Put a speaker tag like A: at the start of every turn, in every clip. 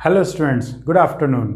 A: Hello students, good afternoon.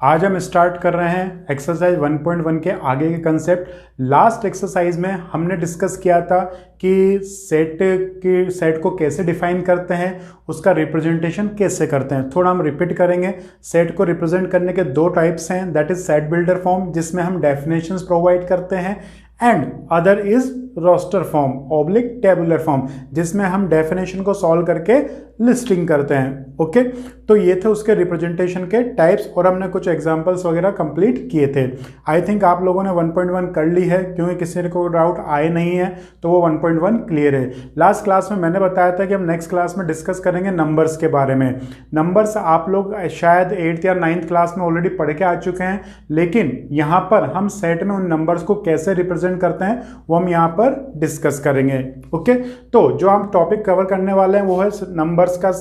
A: आज हम start कर रहे हैं एक्सरसाइज 1.1 के आगे के कंसेप्ट। लास्ट एक्सरसाइज में हमने डिस्कस किया था कि सेट को कैसे डिफाइन करते हैं, उसका रिप्रेजेंटेशन कैसे करते हैं। थोड़ा हम रिपीट करेंगे। सेट को रिप्रेजेंट करने के दो टाइप्स हैं, that is set builder form जिसमें हम डेफिनेशंस प्रोवाइड करते हैं, and other is roster form oblique tabular form जिसमें हम डेफिनेशन को सॉल्व करके लिस्टिंग करते हैं। ओके, तो ये थे उसके रिप्रेजेंटेशन के टाइप्स और हमने कुछ एग्जांपल्स वगैरह कंप्लीट किए थे। आई थिंक आप लोगों ने 1.1 कर ली है, क्योंकि किसी को डाउट आए नहीं है तो वो 1.1 क्लियर है। लास्ट क्लास में मैंने बताया था कि हम नेक्स्ट क्लास में डिस्कस करेंगे नंबर्स के बारे में। नंबर्स आप लोग शायद 8th या 9th क्लास में ऑलरेडी पढ़ के आ चुके हैं, लेकिन यहाँ पर हम सेट में उन नंबर्स को कैसे रिप्रेजेंट करते हैं वो हम यहाँ पर डिस्कस करेंगे। ओके, तो जो हम टॉपिक कवर करने वाले हैं वो है नंबर्स का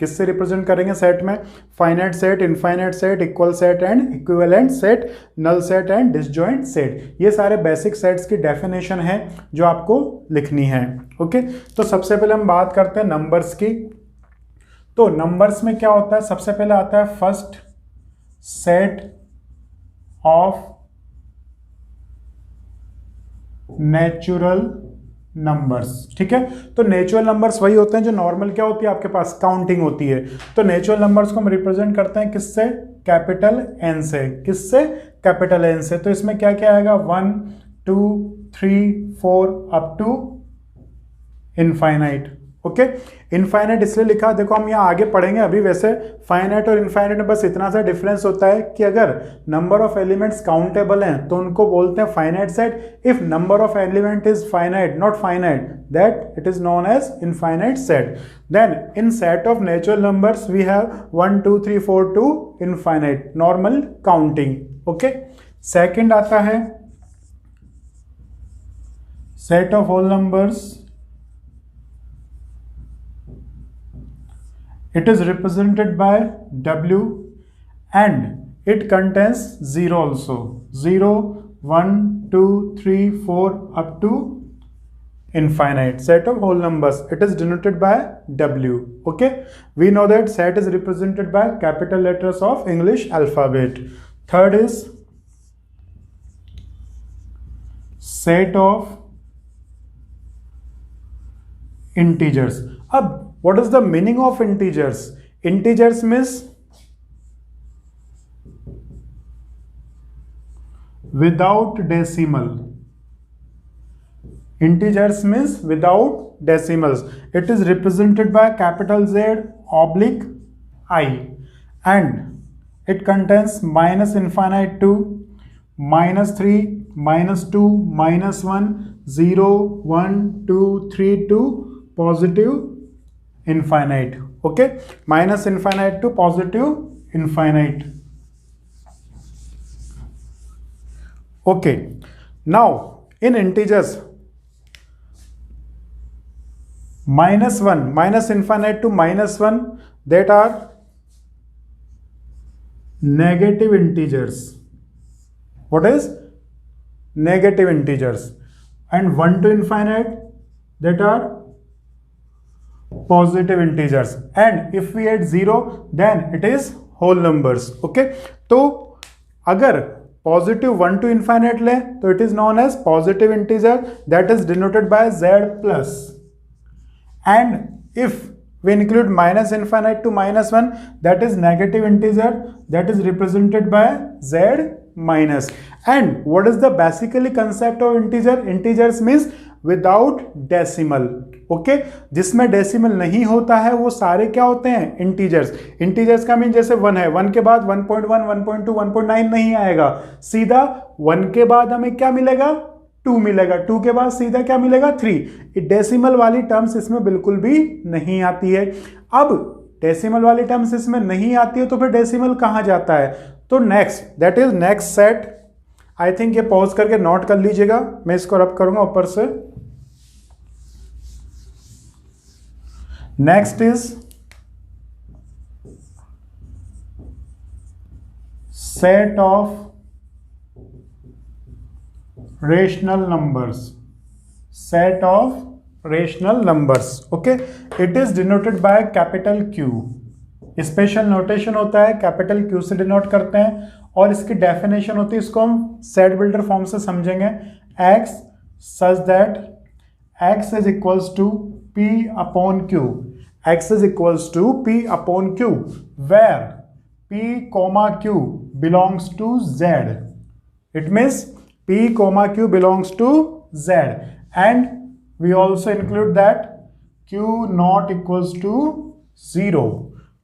A: किससे रिप्रेजेंट करेंगे सेट में। Finite set, infinite set, equal set and equivalent set, null set and disjoint set. ये सारे बेसिक सेट्स की डेफिनेशन है जो आपको लिखनी है। ओके, तो सबसे पहले हम बात करते हैं नंबर्स की। तो नंबर्स में क्या होता है, सबसे पहले आता है first set of natural numbers. ठीक है, तो नेचुरल नंबर्स वही होते हैं जो नॉर्मल क्या होती है आपके पास, काउंटिंग होती है। तो नेचुरल नंबर्स को हम रिप्रेजेंट करते हैं किससे, कैपिटल एन से। किससे, कैपिटल एन से। तो इसमें क्या क्या आएगा, 1 2 3 4 up to infinite. Okay, infinite इसलिए लिखा, देखो हम यहाँ आगे पढ़ेंगे अभी। वैसे फाइनाइट और इनफाइनाइट में बस इतना सा डिफरेंस होता है कि अगर नंबर ऑफ एलिमेंट्स काउंटेबल हैं तो उनको बोलते हैं finite set. If number of element is finite not finite, that it is known as infinite set. Then in set of natural numbers we have 1 2 3 4 to infinite, normal counting. Okay, second आता है set of whole numbers. It is represented by W and it contains 0 also. 0, 1, 2, 3, 4 up to infinite. Set of whole numbers. It is denoted by W. Okay. We know that set is represented by capital letters of English alphabet. Third is set of integers. अब what is the meaning of integers? Integers means without decimal. Integers means without decimals. It is represented by capital Z oblique I, and it contains minus infinite to minus 3, minus 2, minus 1, 0, 1, 2, 3 to positive infinite. Okay, minus infinite to positive infinite. Okay, now in integers minus 1, minus infinite to minus 1, that are negative integers. What is negative integers? And 1 to infinite, that are positive integers, and if we add 0 then it is whole numbers. Okay, तो अगर positive 1 to infinite ले तो it is known as positive integer, that is denoted by Z plus, and if we include minus infinite to minus 1, that is negative integer, that is represented by Z minus. And what is the basically concept of integer? Integers means without decimal. Okay, जिसमें decimal नहीं होता है वो सारे क्या होते हैं, integers. Integers का मीन जैसे 1 है, 1 के बाद 1.1, 1.2, 1.9 नहीं आएगा, सीधा 1 के बाद हमें क्या मिलेगा, 2 मिलेगा, 2 के बाद सीधा क्या मिलेगा, 3। डेसिमल वाली टर्म्स इसमें बिल्कुल भी नहीं आती है। अब डेसिमल वाली टर्म्स इसमें नहीं आती है तो फिर डेसिमल कहाँ जाता है, तो next, that is next set. I think ये पॉज करके नोट कर लीजिएगा, मैं इसको रब करूंगा ऊपर से। Next is set of rational numbers. Set of rational numbers. Okay, it is denoted by capital Q. Special notation होता है, कैपिटल क्यू से डिनोट करते हैं, और इसकी डेफिनेशन होती है, इसको हम सेट बिल्डर फॉर्म से समझेंगे, x such that x is equals to p upon q, x is equals to p upon q, where p comma q belongs to Z. It means p comma q belongs to Z, and we also include that q not equals to zero,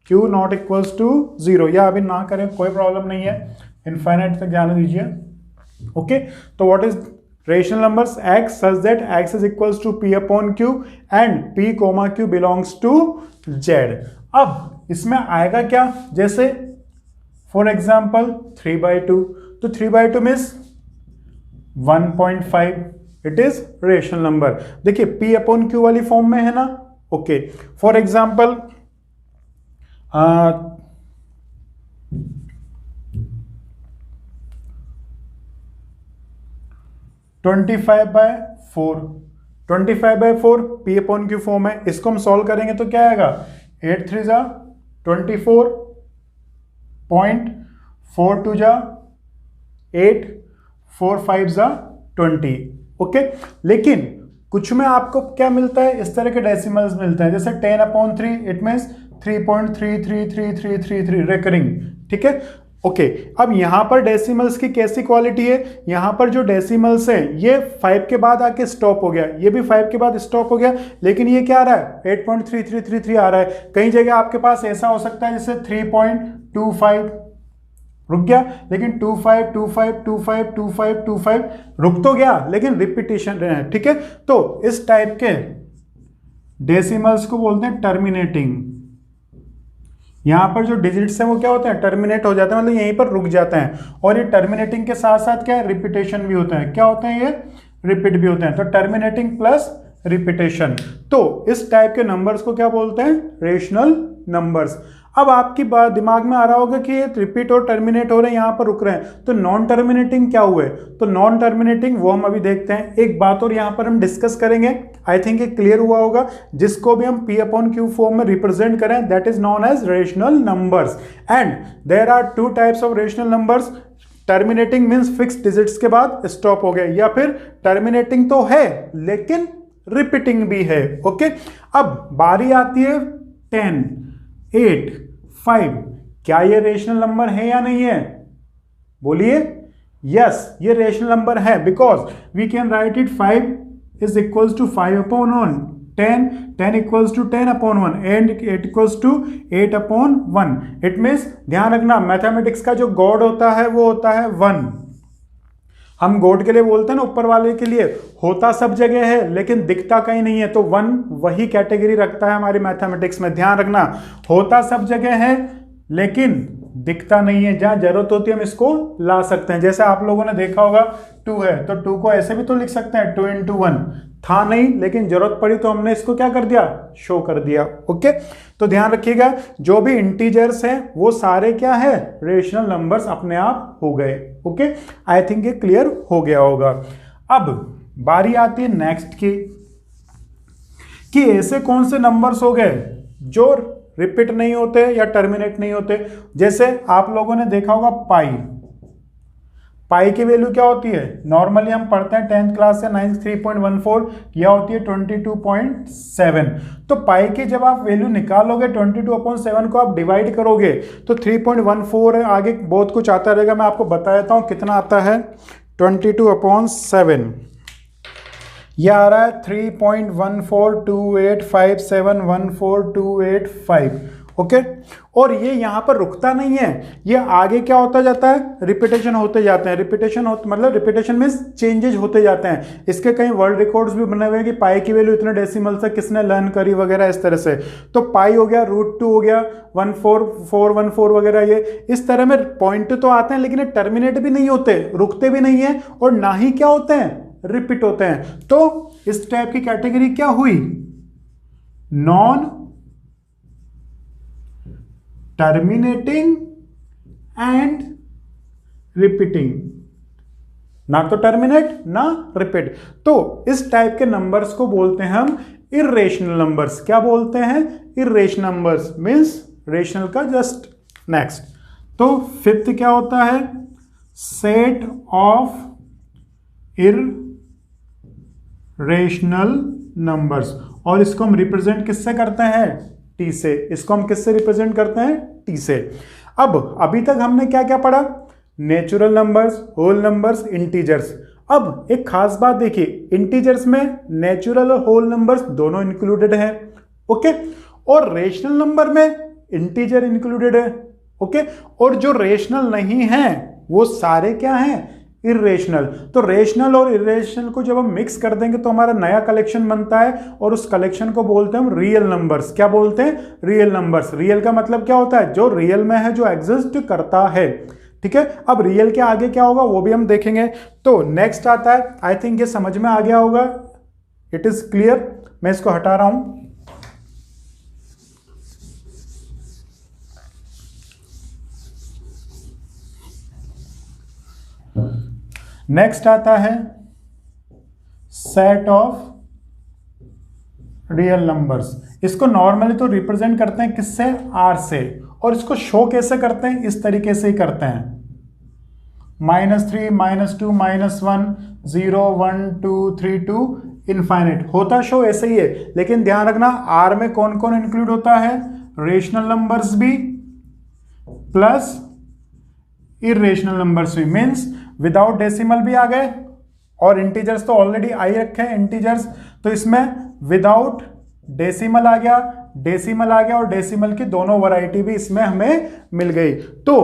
A: q not equals to zero, या अभी ना करें कोई problem नहीं है, infinite तक ध्यान दीजिए. ओके, तो what is rational numbers? X such that x is equals to p upon q and p comma q belongs to Z. अब इसमें आएगा क्या, जैसे फॉर एग्जाम्पल 3/2, तो 3/2 means 1.5, it is rational number. देखिए पी अपॉन क्यू वाली form में है ना. Okay, for example 25/4, 25/4 P upon q form है. इसको हम सॉल्व करेंगे तो क्या आएगा, 8 3 जा 24, 4 2 जा 8, 4 5 जा 20. ओके, लेकिन कुछ में आपको क्या मिलता है, इस तरह के डेसिमल्स मिलते हैं, जैसे 10/3, इट मीन्स 3.33333 रेकरिंग. ठीक है. ओके, अब यहां पर डेसिमल्स की कैसी क्वालिटी है, यहां पर जो डेसिमल्स है ये 5 के बाद आके स्टॉप हो गया, ये भी 5 के बाद स्टॉप हो गया, लेकिन ये क्या आ रहा है, 8.3333 आ रहा है. कई जगह आपके पास ऐसा हो सकता है जैसे 3.25 रुक गया, लेकिन 25 25 25 25 25 रुक तो गया, लेकिन रिपीटेशन है. ठीक है, तो इस टाइप के डेसिमल्स को बोलते हैं टर्मिनेटिंग. यहां पर जो डिजिट्स हैं वो क्या होते हैं, टर्मिनेट हो जाते हैं, मतलब यहीं पर रुक जाते हैं. और ये टर्मिनेटिंग के साथ साथ क्या है, रिपीटेशन भी होता है. क्या होते हैं ये, रिपीट भी होते हैं. तो टर्मिनेटिंग प्लस रिपीटेशन, तो इस टाइप के नंबर्स को क्या बोलते हैं, रेशनल नंबर्स. अब आपकी बात दिमाग में आ रहा होगा कि ये रिपीट और टर्मिनेट हो रहे हैं, यहां पर रुक रहे हैं, तो नॉन टर्मिनेटिंग क्या हुए, तो नॉन टर्मिनेटिंग वो हम अभी देखते हैं. एक बात और यहां पर हम डिस्कस करेंगे, आई थिंक ये क्लियर हुआ होगा, जिसको भी हम पी अपॉन क्यू फॉर्म में रिप्रेजेंट करें that is known as rational numbers. And there are 2 types of rational numbers. Terminating means fix digits के बाद स्टॉप हो गए, या फिर टर्मिनेटिंग तो है लेकिन रिपीटिंग भी है. ओके, अब बारी आती है 10 8 5, क्या ये रेशनल नंबर है या नहीं है, बोलिए. यस, ये रेशनल नंबर है, because we can write it 5 is equals to 5/1, 10 equals to 10/1, and 8 equals to 8/1. It means ध्यान रखना, मैथमेटिक्स का जो गॉड होता है वो होता है 1. हम गॉड के लिए बोलते हैं ना, ऊपर वाले के लिए, होता सब जगह है लेकिन दिखता कहीं नहीं है, तो 1 वही कैटेगरी रखता है हमारी मैथमेटिक्स में. ध्यान रखना, होता सब जगह है लेकिन दिखता नहीं है, जहां जरूरत होती है हम इसको ला सकते हैं. जैसे आप लोगों ने देखा होगा 2 है, तो 2 को ऐसे भी तो लिख सकते हैं, 2 × 1 था नहीं, लेकिन जरूरत पड़ी तो हमने इसको क्या कर दिया, शो कर दिया. ओके, तो ध्यान रखिएगा, जो भी इंटीजर्स हैं वो सारे क्या है, रेशनल नंबर्स अपने आप हो गए. ओके, आई थिंक ये क्लियर हो गया होगा. अब बारी आती है नेक्स्ट की, कि ऐसे कौन से नंबर्स हो गए जो रिपीट नहीं होते या टर्मिनेट नहीं होते. जैसे आप लोगों ने देखा होगा पाई की वैल्यू क्या होती है, नॉर्मली हम पढ़ते हैं 10th क्लास से 9th 3.14, यह होती है 22.7. तो पाई की जब आप वैल्यू निकालोगे 22/7 को आप डिवाइड करोगे तो 3.14 है, आगे बहुत कुछ आता रहेगा, मैं आपको बता देता हूं कितना आता है. 22/7 यह आ रहा है 3.14285714285. ओके, और ये यहाँ पर रुकता नहीं है, ये आगे क्या होता जाता है, रिपीटेशन होते जाते हैं. रिपीटेशन मतलब रिपीटेशन में चेंजेस होते जाते हैं. इसके कई वर्ल्ड रिकॉर्ड्स भी बने हुए हैं कि पाई की वैल्यू इतने डेसिमल से किसने लर्न करी वगैरह इस तरह से. तो पाई हो गया, √2 हो गया, 14414 वगैरह, ये इस तरह में पॉइंट तो आते हैं लेकिन ये टर्मिनेट भी नहीं होते, रुकते भी नहीं है, और ना ही क्या होते हैं, रिपीट होते हैं. तो इस टाइप की कैटेगरी क्या हुई, नॉन टर्मिनेटिंग एंड रिपीटिंग. ना तो टर्मिनेट ना रिपीट. तो इस टाइप के नंबर्स को बोलते हैं हम इर्रेशनल नंबर्स. क्या बोलते हैं, इर्रेशनल नंबर्स मींस रेशनल का जस्ट नेक्स्ट। तो फिफ्थ क्या होता है, सेट ऑफ इर्रेशनल नंबर्स, और इसको हम रिप्रेजेंट किससे करते हैं, टी से। इसको हम किससे रिप्रेजेंट करते हैं, टी से। अब अभी तक हमने क्या क्या पढ़ा, natural numbers, whole numbers, integers. अब एक खास बात देखिए, इंटीजर्स में नेचुरल और होल नंबर्स दोनों इंक्लूडेड है, ओके, और रेशनल नंबर में इंटीजर इंक्लूडेड है, ओके, और जो रेशनल नहीं है वो सारे क्या हैं, इर्रेशनल। तो रेशनल और इर्रेशनल को जब हम मिक्स कर देंगे तो हमारा नया कलेक्शन बनता है, और उस कलेक्शन को बोलते हैं हम रियल नंबर्स। क्या बोलते हैं, रियल नंबर्स। रियल का मतलब क्या होता है, जो रियल में है, जो एग्जिस्ट करता है, ठीक है। अब रियल के आगे क्या होगा वो भी हम देखेंगे। तो नेक्स्ट आता है, आई थिंक ये समझ में आ गया होगा, इट इज क्लियर। मैं इसको हटा रहा हूं। नेक्स्ट आता है सेट ऑफ रियल नंबर्स। इसको नॉर्मली तो रिप्रेजेंट करते हैं किससे, आर से, और इसको शो कैसे करते हैं, इस तरीके से ही करते हैं, -3, -2, -1, 0, 1, 2, 3 2 इनफाइनाइट। होता शो ऐसे ही है, लेकिन ध्यान रखना आर में कौन कौन इंक्लूड होता है, रेशनल नंबर्स भी प्लस इर्रेशनल नंबर्स भी, मीन्स विदाउट डेसिमल भी आ गए, और इंटीजर्स तो ऑलरेडी आ ही रखे हैं इंटीजर्स, तो इसमें विदाउट डेसिमल आ गया, डेसिमल आ गया, और डेसिमल की दोनों वैरायटी भी इसमें हमें मिल गई। तो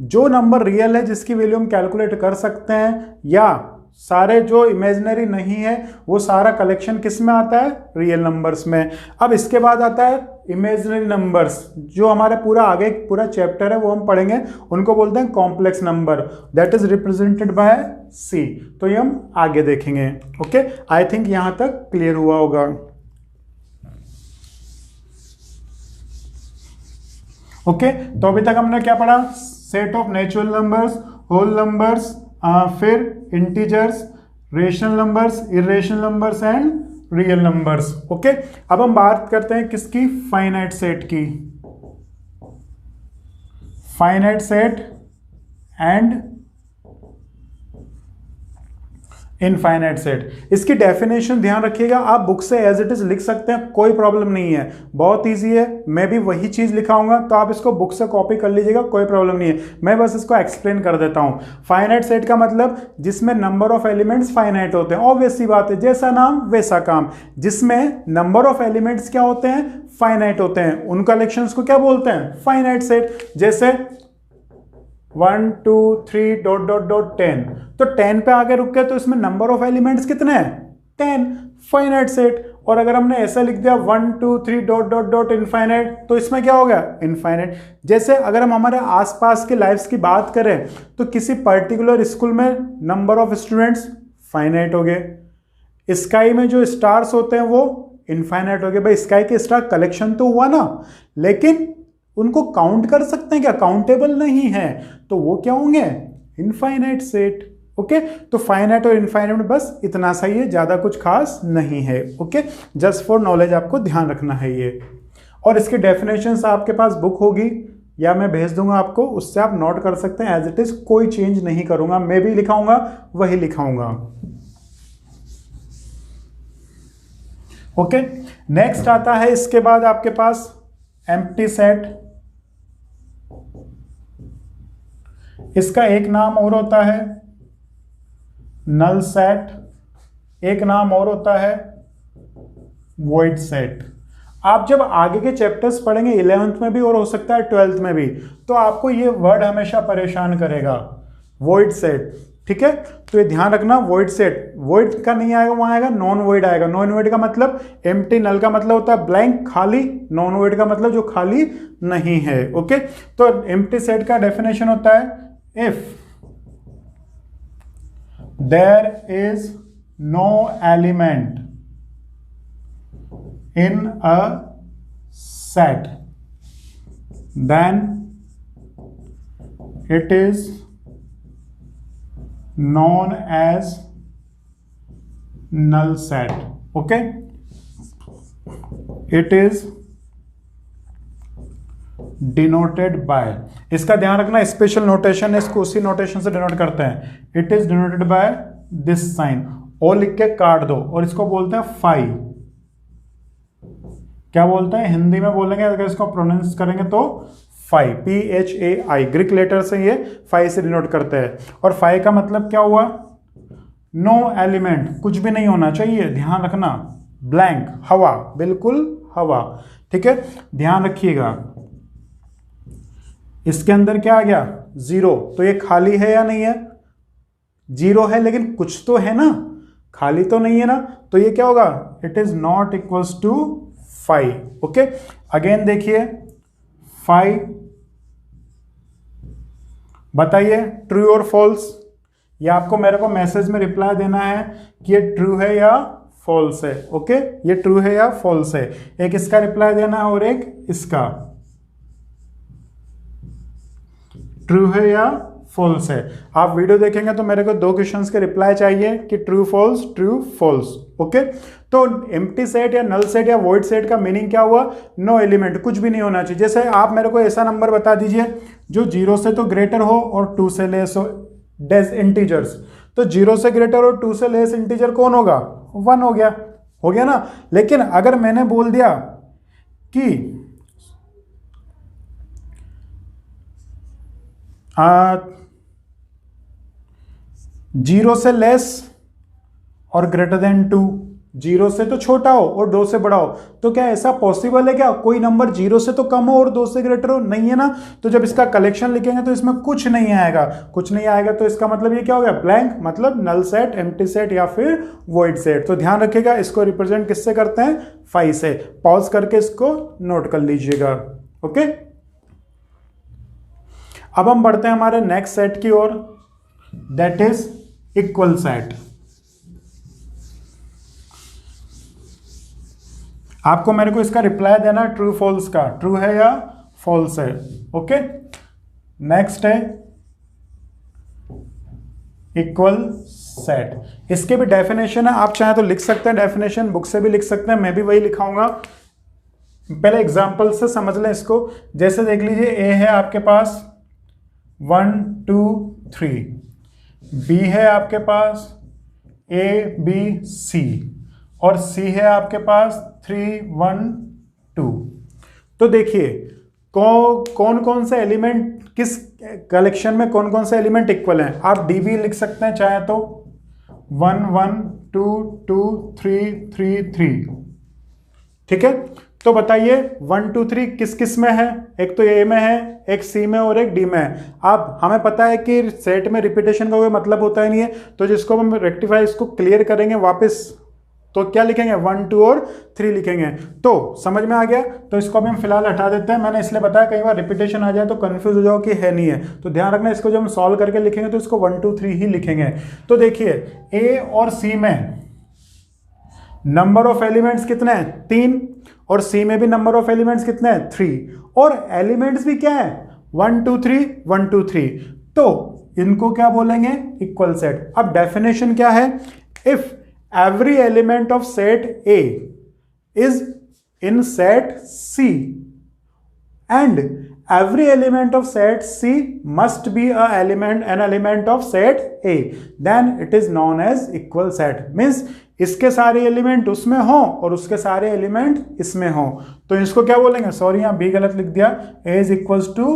A: जो नंबर रियल है जिसकी वैल्यू हम कैलकुलेट कर सकते हैं, या सारे जो इमेजिनरी नहीं है, वो सारा कलेक्शन किस में आता है, रियल नंबर्स में। अब इसके बाद आता है इमेजिनरी नंबर्स, जो हमारे पूरा आगे पूरा चैप्टर है वो हम पढ़ेंगे, उनको बोलते हैं complex number, that is represented by C. तो ये हम आगे देखेंगे, ओके। आई थिंक यहां तक क्लियर हुआ होगा, ओके। तो अभी तक हमने क्या पढ़ा, set of natural numbers, whole numbers, फिर integers, rational numbers, irrational numbers and real numbers, okay. अब हम बात करते हैं किसकी, फाइनाइट सेट की। Finite set and infinite set. इसकी डेफिनेशन ध्यान रखिएगा, आप बुक से एज इट इज लिख सकते हैं, कोई प्रॉब्लम नहीं है, बहुत इजी है। मैं भी वही चीज लिखाऊंगा, तो आप इसको बुक से कॉपी कर लीजिएगा, कोई प्रॉब्लम नहीं है। मैं बस इसको एक्सप्लेन कर देता हूं। फाइनाइट सेट का मतलब जिसमें नंबर ऑफ एलिमेंट्स फाइनाइट होते हैं, ऑब्वियस सी बात है, जैसा नाम वैसा काम। जिसमें नंबर ऑफ एलिमेंट्स क्या होते हैं, फाइनाइट होते हैं, उन कलेक्शंस को क्या बोलते हैं, फाइनाइट सेट। जैसे 1 2 3 डॉट डॉट डॉट 10, तो 10 पे आगे रुक गए तो इसमें नंबर ऑफ एलिमेंट्स कितने हैं, 10, फाइनाइट सेट। और अगर हमने ऐसा लिख दिया 1 2 3 डॉट डॉट डॉट इनफाइनाइट, तो इसमें क्या हो गया, इनफाइनाइट। जैसे अगर हम हमारे आसपास के लाइफ्स की बात करें, तो किसी पर्टिकुलर स्कूल में नंबर ऑफ स्टूडेंट्स फाइनाइट हो गए, स्काई में जो स्टार्स होते हैं वो इनफाइनाइट हो गए। भाई स्काई के स्टार कलेक्शन तो हुआ ना, लेकिन उनको काउंट कर सकते हैं क्या, काउंटेबल नहीं है, तो वो क्या होंगे, इनफाइनाइट सेट, ओके। तो फाइनाइट और इनफाइनाइट में बस इतना सही है, ज्यादा कुछ खास नहीं है, ओके। जस्ट फॉर नॉलेज आपको ध्यान रखना है ये। और इसकी डेफिनेशंस आपके पास बुक होगी या मैं भेज दूंगा आपको, उससे आप नोट कर सकते हैं, एज इट इज कोई चेंज नहीं करूंगा, मैं भी लिखाऊंगा वही लिखाऊंगा, ओके। नेक्स्ट आता है इसके बाद आपके पास एम्प्टी सेट। इसका एक नाम और होता है नल सेट, एक नाम और होता है वॉइड सेट। आप जब आगे के चैप्टर्स पढ़ेंगे 11th में भी और हो सकता है 12th में भी, तो आपको ये वर्ड हमेशा परेशान करेगा, वॉइड सेट, ठीक है। तो ये ध्यान रखना, वॉइड सेट, वॉइड का नहीं आएगा, वहां आएगा नॉन वॉइड आएगा। नॉन वॉइड का मतलब एम्प्टी, नल का मतलब होता है ब्लैंक, खाली, नॉन वॉइड का मतलब जो खाली नहीं है, ओके। तो एम्प्टी सेट का डेफिनेशन होता है, if there is no element in a set, then it is known as null set, okay. It is denoted by, इसका ध्यान रखना स्पेशल नोटेशन है, इसको उसी नोटेशन से डिनोट करते हैं। It is denoted by this sign, O लिख के काट दो, और इसको बोलते हैं फाई। क्या बोलते हैं हिंदी में बोलेंगे अगर इसको प्रोनाउंस करेंगे तो फाई, PHAI, ग्रीक लेटर से ये फाई से डिनोट करते हैं। और फाई का मतलब क्या हुआ? नो एलिमेंट, कुछ भी नहीं होना चाहिए, ध्यान रखना। ब्लैंक, हवा, बिल्कुल हवा, ठीक है, ध्यान रखिएगा। इसके अंदर क्या आ गया? जीरो, तो ये खाली है या नहीं है? जीरो है, लेकिन कुछ तो है ना, खाली तो नहीं है ना, तो ये क्या होगा? It is not equals to five. Okay, again देखिए फाइव, बताइए ट्रू और फॉल्स। ये आपको मेरे को मैसेज में रिप्लाई देना है कि ये ट्रू है या फॉल्स है। ओके, ये ट्रू है या फॉल्स है, एक इसका रिप्लाई देना है और एक इसका, ट्रू है या फॉल्स है। आप वीडियो देखेंगे तो मेरे को दो क्वेश्चंस के रिप्लाई चाहिए कि true false, true false. Okay, तो एम्प्टी सेट या नल सेट या वॉइड सेट का मीनिंग क्या हुआ? नो एलिमेंट, कुछ भी नहीं होना चाहिए। जैसे आप मेरे को ऐसा नंबर बता दीजिए जो 0 से तो ग्रेटर हो और 2 से लेस हो, डेज इंटीजर्स, तो 0 से ग्रेटर और 2 से लेस इंटीजर कौन होगा? 1 हो गया, हो गया ना। लेकिन अगर मैंने बोल दिया कि 0 से लेस और ग्रेटर देन 2, 0 से तो छोटा हो और 2 से बड़ा हो, तो क्या ऐसा पॉसिबल है क्या? कोई नंबर 0 से तो कम हो और 2 से ग्रेटर हो? नहीं है ना। तो जब इसका कलेक्शन लिखेंगे तो इसमें कुछ नहीं आएगा, कुछ नहीं आएगा, तो इसका मतलब ये क्या हो गया? ब्लैंक, मतलब नल सेट, एम्प्टी सेट या फिर वॉइड सेट। तो ध्यान रखिएगा, इसको रिप्रेजेंट किससे करते हैं? फाइव से। पॉज करके इसको नोट कर लीजिएगा। ओके, अब हम बढ़ते हैं हमारे नेक्स्ट सेट की ओर, दैट इज इक्वल सेट। आपको मेरे को इसका रिप्लाई देना ट्रू फॉल्स का, ट्रू है या फॉल्स है। ओके, नेक्स्ट है इक्वल सेट। इसके भी डेफिनेशन है, आप चाहे तो लिख सकते हैं डेफिनेशन, बुक से भी लिख सकते हैं, मैं भी वही लिखाऊंगा। पहले एग्जांपल से समझ लें इसको। जैसे देख लीजिए, ए है आपके पास 1 2 3, बी है आपके पास ABC, और सी है आपके पास 3 1 2। तो देखिए कौन कौन से एलिमेंट किस कलेक्शन में कौन कौन से एलिमेंट इक्वल हैं। आप DB लिख सकते हैं चाहे तो, 1 1 2 2 3 3 3, ठीक है। तो बताइए 1 2 3 किस किस में है? एक तो ए में है, एक सी में और एक डी में है। अब हमें पता है कि सेट में रिपीटेशन का कोई मतलब होता ही नहीं है, तो जिसको हम रेक्टिफाई, इसको क्लियर करेंगे वापस, तो क्या लिखेंगे? 1 2 और 3 लिखेंगे। तो समझ में आ गया। तो इसको अभी हम फिलहाल हटा देते हैं। मैंने इसलिए बताया कई बार रिपीटेशन आ जाए तो कंफ्यूज हो जाओ कि है नहीं है, तो ध्यान रखना, इसको जब हम सॉल्व करके लिखेंगे तो इसको 1 2 3 ही लिखेंगे। तो देखिए ए और सी में नंबर ऑफ एलिमेंट्स कितने हैं? 3, और सी में भी नंबर ऑफ एलिमेंट्स कितने हैं? 3, और एलिमेंट्स भी क्या है? 1 2 3 1 2 3। तो इनको क्या बोलेंगे? Equal set. अब डेफिनेशन क्या है? If every element of set A is in set C and every element of set C must be an element of set A, then it is known as equal set. Means इसके सारे element उसमें हो और उसके सारे element इसमें हो, तो इसको क्या बोलेंगे? सॉरी यहाँ बी गलत लिख दिया, A is equals to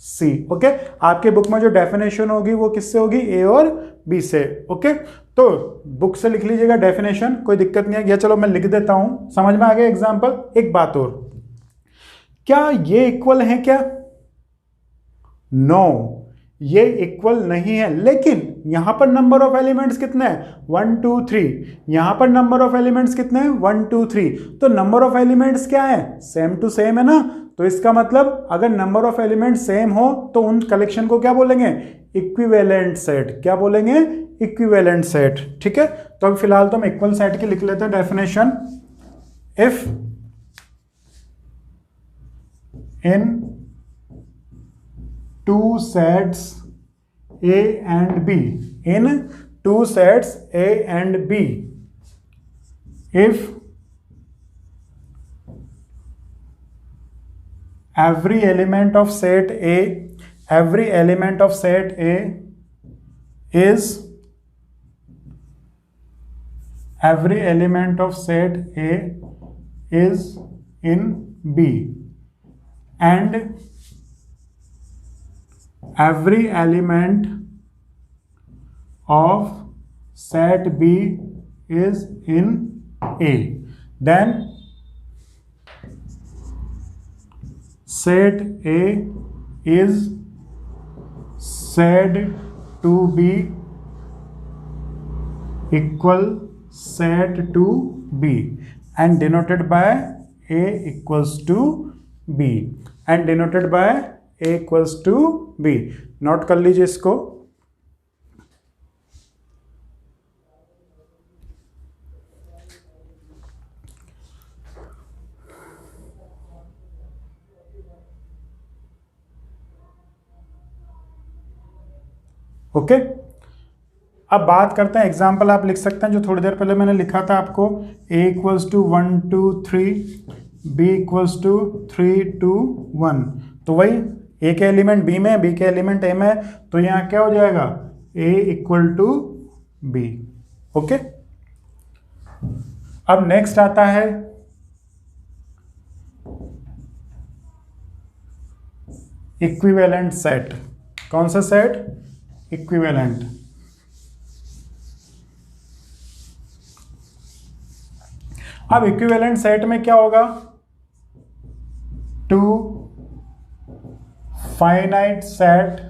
A: C। Okay, आपके बुक में जो डेफिनेशन होगी वो किससे होगी? ए और बी से। ओके, तो बुक से लिख लीजिएगा डेफिनेशन, कोई दिक्कत नहीं है। चलो मैं लिख देता हूं, समझ में आ गया एग्जांपल। एक बात और, क्या ये इक्वल है क्या? नो, ये इक्वल नहीं है, लेकिन यहां पर नंबर ऑफ एलिमेंट्स कितने हैं? 1 2 3। यहां पर नंबर ऑफ एलिमेंट्स कितने हैं? 1 2 3। तो नंबर ऑफ एलिमेंट्स क्या है? सेम टू सेम है ना। तो इसका मतलब अगर नंबर ऑफ एलिमेंट सेम हो तो उन कलेक्शन को क्या बोलेंगे? Equivalent set. क्या बोलेंगे? Equivalent set. ठीक है, तो अब फिलहाल तो हम इक्वल सेट की लिख लेते हैं definition. If in two sets A and B, in two sets A and B, if every element of set A is in B, and every element of set B is in A, then set A is said to be equal set to B and denoted by A equals to B, note कर लीजिए इसको। Okay, अब बात करते हैं example. आप लिख सकते हैं जो थोड़ी देर पहले मैंने लिखा था आपको, A equals to 1 2 3, B equals to 3 2 1। तो वही A के एलिमेंट B में, B के एलिमेंट A में, तो यहाँ क्या हो जाएगा A equal to B। Okay, अब नेक्स्ट आता है इक्विवेलेंट सेट। कौन सा सेट? इक्विवेलेंट। अब इक्विवेलेंट सेट में क्या होगा? Two finite set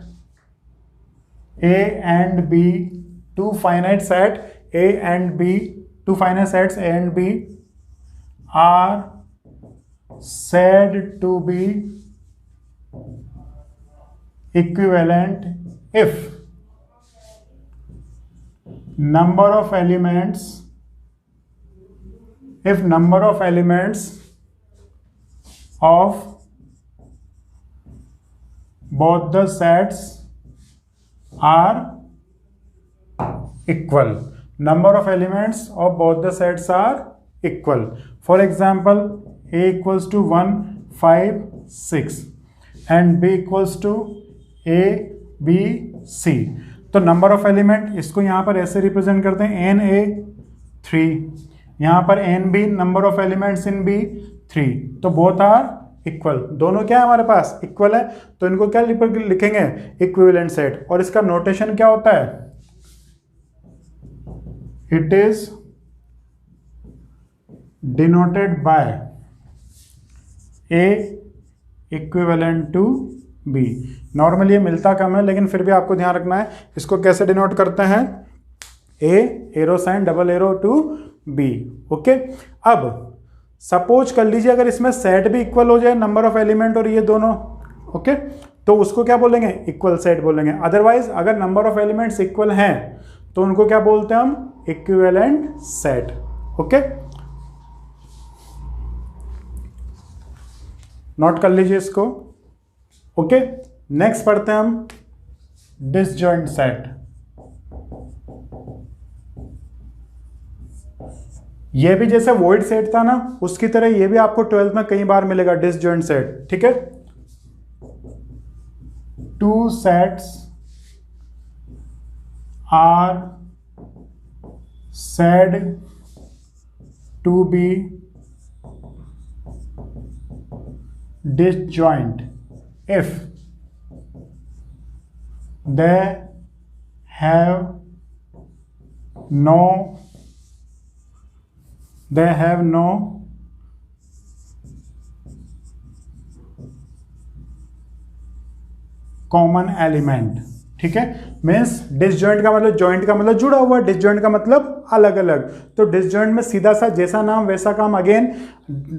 A: A and B, two finite set A and B, two finite sets A and B are said to be equivalent if number of elements of both the sets are equal. Number of elements of both the sets are equal. For example, A equals to 1 5 6 and B equals to A B C। तो number of element इसको यहाँ पर ऐसे represent करते हैं, NA 3, यहाँ पर NB number of elements in B 3, तो बोथ आर इक्वल। दोनों क्या है हमारे पास? इक्वल है, तो इनको क्या लिखेंगे? Equivalent set. और इसका नोटेशन क्या होता है? It is denoted by A equivalent to B। Normally ये मिलता कम है, लेकिन फिर भी आपको ध्यान रखना है इसको कैसे डिनोट करते हैं। A arrow sign double arrow to B। Okay, अब सपोज कर लीजिए अगर इसमें सेट भी इक्वल हो जाए, नंबर ऑफ एलिमेंट और ये दोनों, ओके, तो उसको क्या बोलेंगे? इक्वल सेट बोलेंगे। अदरवाइज अगर नंबर ऑफ एलिमेंट्स इक्वल हैं तो उनको क्या बोलते हैं हम? Equivalent set. ओके, नोट कर लीजिए इसको। ओके, नेक्स्ट पढ़ते हैं हम डिसजॉइंट सेट। ये भी जैसे वॉइड सेट था ना, उसकी तरह ये भी आपको 12th में कई बार मिलेगा, डिसजॉइंट सेट। ठीक है, two sets are said to be disjoint if they have no common element। ठीक है, मीन्स डिसजॉइंट का मतलब जॉइंट का मतलब जुड़ा हुआ, डिसजॉइंट का मतलब अलग अलग। तो डिसजॉइंट में सीधा सा जैसा नाम वैसा काम। अगेन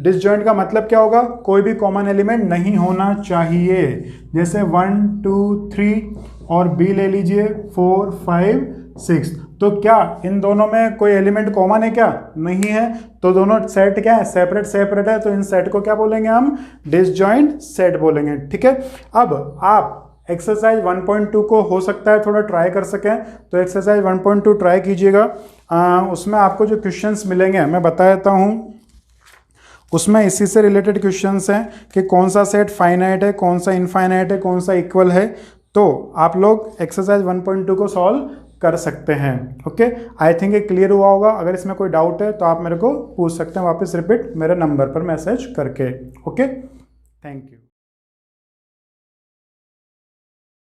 A: डिसजॉइंट का मतलब क्या होगा? कोई भी कॉमन एलिमेंट नहीं होना चाहिए। जैसे 1 2 3 और B ले लीजिए 4 5 6, तो क्या इन दोनों में कोई एलिमेंट कॉमन है क्या? नहीं है, तो दोनों सेट क्या है? सेपरेट सेपरेट है, तो इन सेट को क्या बोलेंगे हम? डिसजॉइंट सेट बोलेंगे। ठीक है, अब आप एक्सरसाइज 1.2 को हो सकता है थोड़ा ट्राई कर सकें, तो एक्सरसाइज 1.2 ट्राई कीजिएगा। उसमें आपको जो क्वेश्चंस मिलेंगे मैं बता देता हूँ। उसमें इसी से रिलेटेड क्वेश्चंस हैं कि कौन सा सेट फाइनाइट है, कौन सा इनफाइनाइट है, कौन सा इक्वल है। तो आप लोग एक्सरसाइज 1.2 को सॉल्व कर सकते हैं। ओके, आई थिंक ये क्लियर हुआ होगा। अगर इसमें कोई डाउट है तो आप मेरे को पूछ सकते हैं वापस रिपीट मेरे नंबर पर मैसेज करके। Okay, thank you.